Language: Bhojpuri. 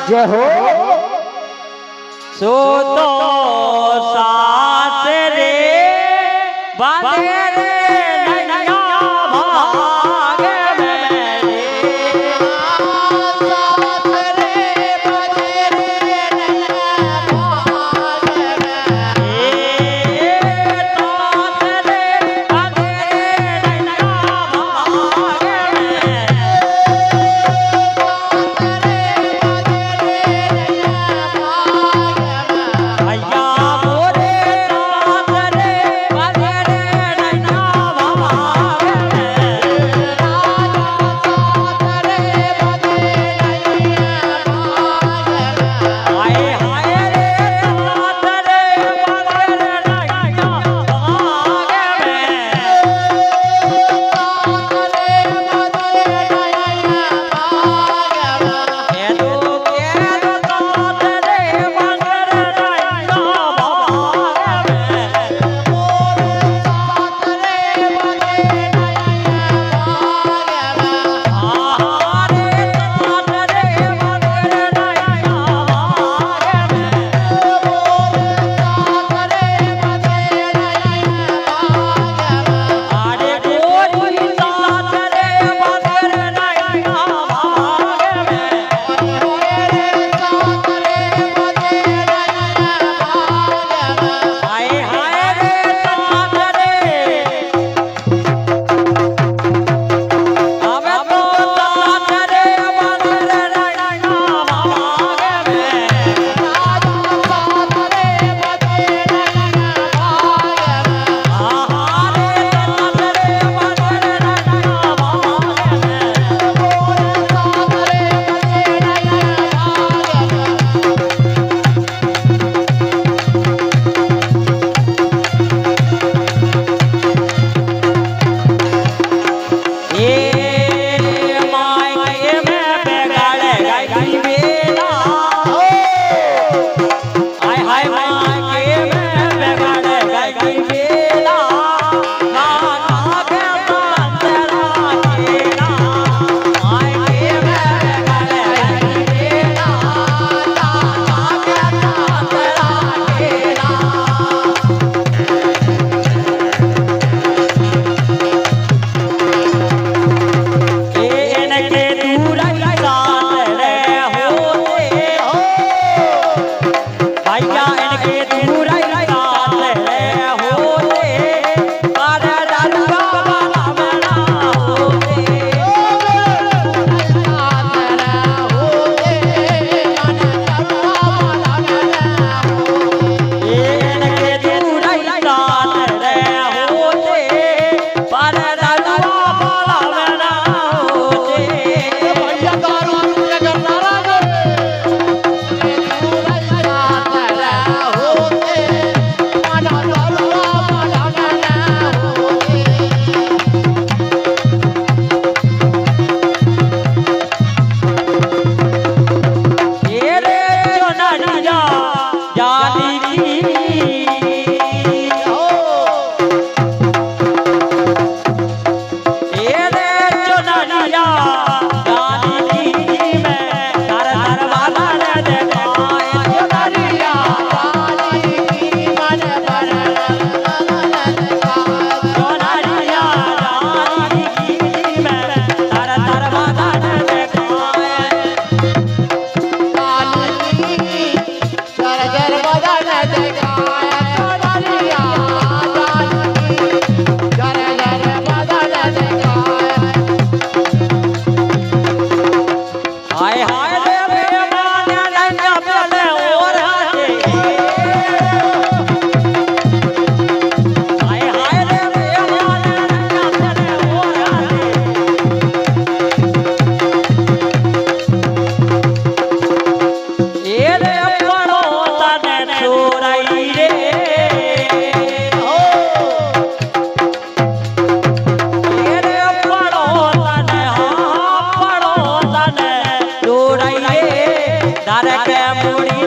जय हो सो तो सास रे बांधे रे नैया भाग मेरे सास रे बांधे रे नैया भाग मेरे सास रे बांधे रे नैया भाग मेरे भैया मोरे सास रे बांधे रे नैया भाग हाय हाय रे सास रे बांधे रे नैया भाग के दो सास रे बांधे रे नैया भाग हारे सास रे बांधे रे नैया भाग आरे गोरी सास रे बांधे रे नैया भाग हाय हाय रे सास रे अबे तो सास रे बांधे रे नैया भाग हारे सास रे बांधे रे नैया भाग ए मायके में बेगाड़े गई बेला हाय हाय मायके में बेगाड़े गई बेला ना के मंदरा केला मायके में बेगाड़े गई बेला ना के मंदरा केला इनके दूर साथ रे होते हो भैया इनके दूर साथ रे होते पर डरुआ वाला बना होते इनके दूर साथ रे होते पर डरुआ वाला बना होते तेरे जो नरिया जानी की तेरे जो नरिया जानी की मैं दर दर वाला रे देखाए जो नरिया जो नरिया जानी की मैं दर दर वाला रे देखाए हाय हाय रे बेमान नैया पले और हाथे हाय हाय रे बेमान नैया पले और हाथे ए रे पड़ो तने चोराई रे ए रे पड़ो तने हाँ पड़ो तने चोराई रे दर के मुड़ी